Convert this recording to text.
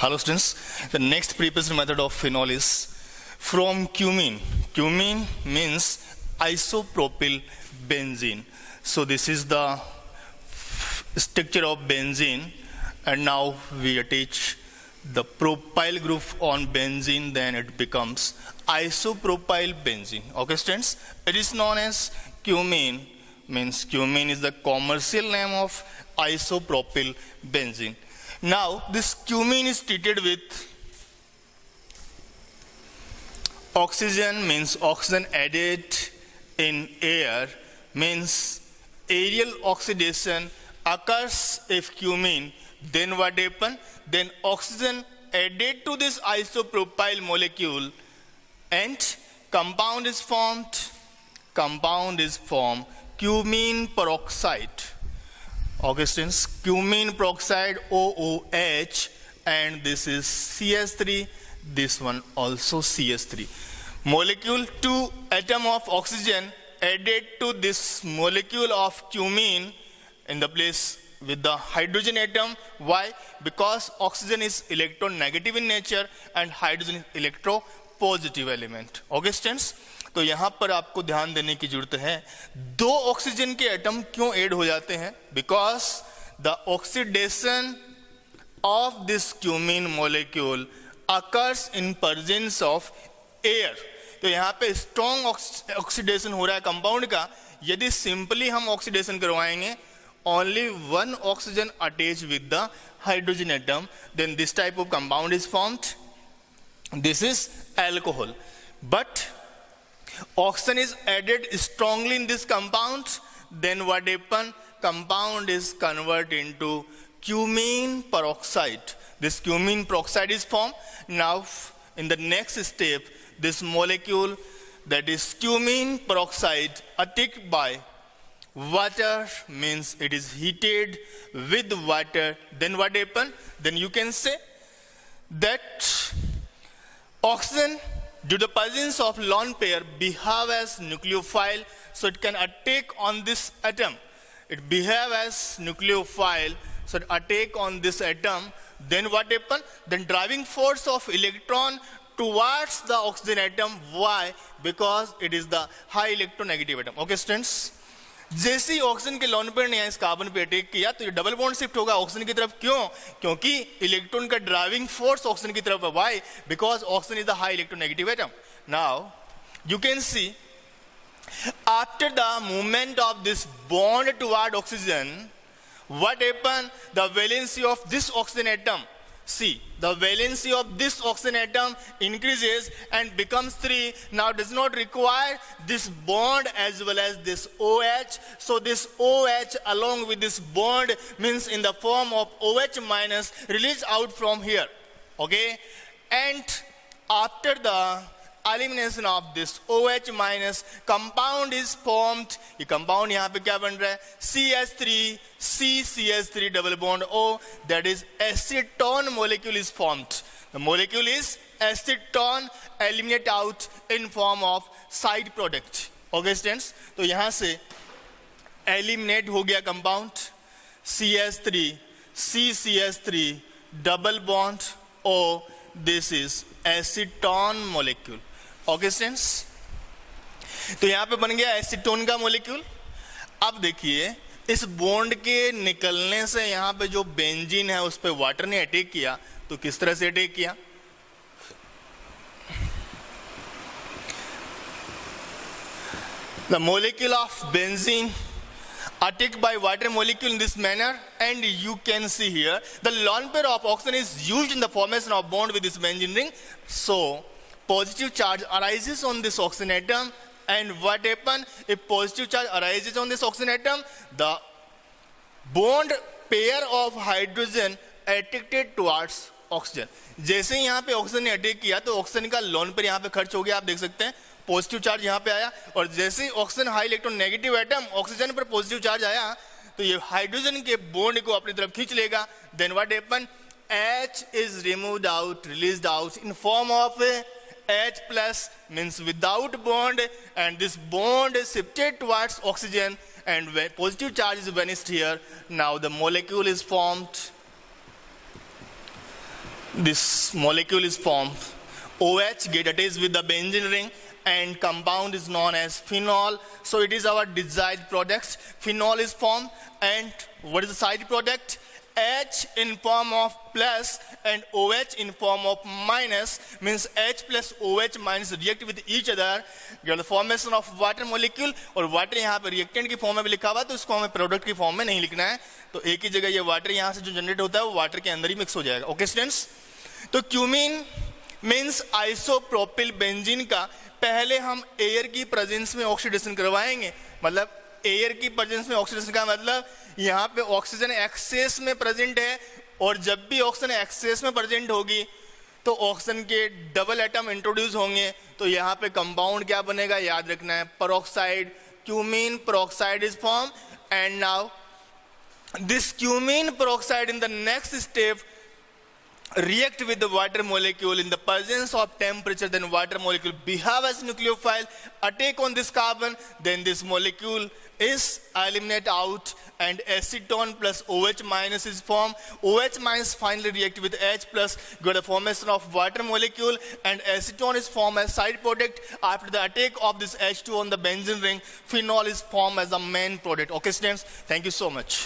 Hello students, the next preparation method of phenol is from cumene. Cumene means isopropyl benzene. So this is the structure of benzene, and now we attach the propyl group on benzene, then it becomes isopropyl benzene. Okay students, it is known as cumene, means cumene is the commercial name of isopropyl benzene. Now this cumene is treated with oxygen, means oxygen added in air, means aerial oxidation occurs if cumene, then what happen? Then oxygen added to this isopropyl molecule and compound is formed, cumene peroxide. Okay students, cumene peroxide OOH, and this is CS3, this one also CS3. Molecule 2 atom of oxygen added to this molecule of cumene in the place with the hydrogen atom. Why? Because oxygen is electronegative in nature and hydrogen is electropositive element. Okay students, तो यहाँ पर आपको ध्यान देने की जरूरत है, दो ऑक्सीजन के एटम क्यों ऐड हो जाते हैं? Because the oxidation of this cumene molecule occurs in presence of air. तो यहाँ पे स्ट्रॉन्ग ऑक्सीडेशन हो रहा है कंपाउंड का. यदि सिंपली हम ऑक्सीडेशन करवाएंगे, only one oxygen attached with the hydrogen atom, then this type of compound is formed. This is alcohol. But oxygen is added strongly in this compound, then what happen? Compound is converted into cumene peroxide. This cumene peroxide is formed. Now in the next step, this molecule, that is cumene peroxide, attacked by water, means it is heated with water. Then what happen? Then you can say that oxygen, due to the presence of lone pair, behave as nucleophile, so it can attack on this atom. It behave as nucleophile, so it attack on this atom. Then what happen? Then driving force of electron towards the oxygen atom. Why? Because it is the high electronegative atom. Okay students, जैसे ही oxygen के lone pair ने इस carbon पे attack किया तो ये double bond shift होगा ऑक्सीजन की तरफ. क्यों? क्योंकि इलेक्ट्रॉन का ड्राइविंग फोर्स ऑक्सीजन की तरफ है. Why? Because oxygen is the high electronegative atom. Now you can see after the movement of this bond toward oxygen, what happened? The valency of this oxygen atom, see, the valency of this oxygen atom increases and becomes 3. Now does not require this bond as well as this OH. So this OH along with this bond, means in the form of OH minus, released out from here. Okay, and after the elimination of this OH minus, compound is formed. ये compound यहाँ पे क्या बन रहा है? CS3, CCS3 double bond O, that is acetone molecule is formed. The molecule is acetone, eliminate out in form of side product. Okay students, तो यहाँ से eliminate हो गया compound CS3, CCS3 double bond O. This is acetone molecule. Okay students, तो यहाँ पे बन गया एसीटोन का मॉलिक्यूल. अब देखिए इस बॉन्ड के निकलने से यहाँ पे जो बेंजीन है उस पे वाटर ने अटैक किया. तो किस तरह से अटैक किया? The molecule of benzene attacked by water molecule in this manner, and you can see here the lone pair of oxygen is used in the formation of bond with this benzene ring. So positive charge arises on this oxygen atom, and what happen? If positive charge arises on this oxygen atom, the bond pair of hydrogen attracted towards oxygen. जैसे ही यहाँ पे oxygen ने attack किया तो oxygen का lone pair यहाँ पे खर्च हो गया. आप देख सकते हैं पॉजिटिव चार्ज यहाँ पे आया, और जैसे ही oxygen high electron negative atom, oxygen पर पॉजिटिव चार्ज आया तो ये हाइड्रोजन के बॉन्ड को अपनी तरफ खींच लेगा. Then what happen? H is removed out, released out in form of H plus, means without bond, and this bond is shifted towards oxygen, and when positive charge is vanished here, now the molecule is formed. this molecule is formed. OH get attached with the benzene ring and compound is known as phenol. So it is our desired product. Phenol is formed, and what is the side product? H in form of plus and OH in form of minus, means H plus OH minus react with each other, get the formation of water molecule. और water यहाँ पे reactant की form में भी लिखा हुआ है, तो इसको हमें प्रोडक्ट की फॉर्म में नहीं लिखना है, तो एक ही जगह ये वाटर यहाँ से जो जनरेट होता है वो वाटर के अंदर ही मिक्स हो जाएगा. ओके स्टूडेंट्स, तो क्यूमीन मीन्स आइसोप्रोपिल बेंजीन का पहले हम एयर की प्रेजेंस में ऑक्सीडेशन करवाएंगे. मतलब एयर की प्रेजेंस में ऑक्सीडेशन का मतलब यहाँ पे ऑक्सीजन एक्सेस में प्रेजेंट है, और जब भी ऑक्सीजन एक्सेस में प्रेजेंट होगी तो ऑक्सीजन के डबल एटम इंट्रोड्यूस होंगे, तो यहाँ पे कंपाउंड क्या बनेगा याद रखना है, peroxide. Cumene peroxide is form, and now this cumene peroxide in the next step react with the water molecule in the presence of temperature, then water molecule behave as nucleophile, attack on this carbon, then this molecule is eliminate out and acetone plus OH minus is formed. OH minus finally react with H plus, got a formation of water molecule, and acetone is formed as side product. After the attack of this H2 on the benzene ring, phenol is formed as a main product. Okay students, thank you so much.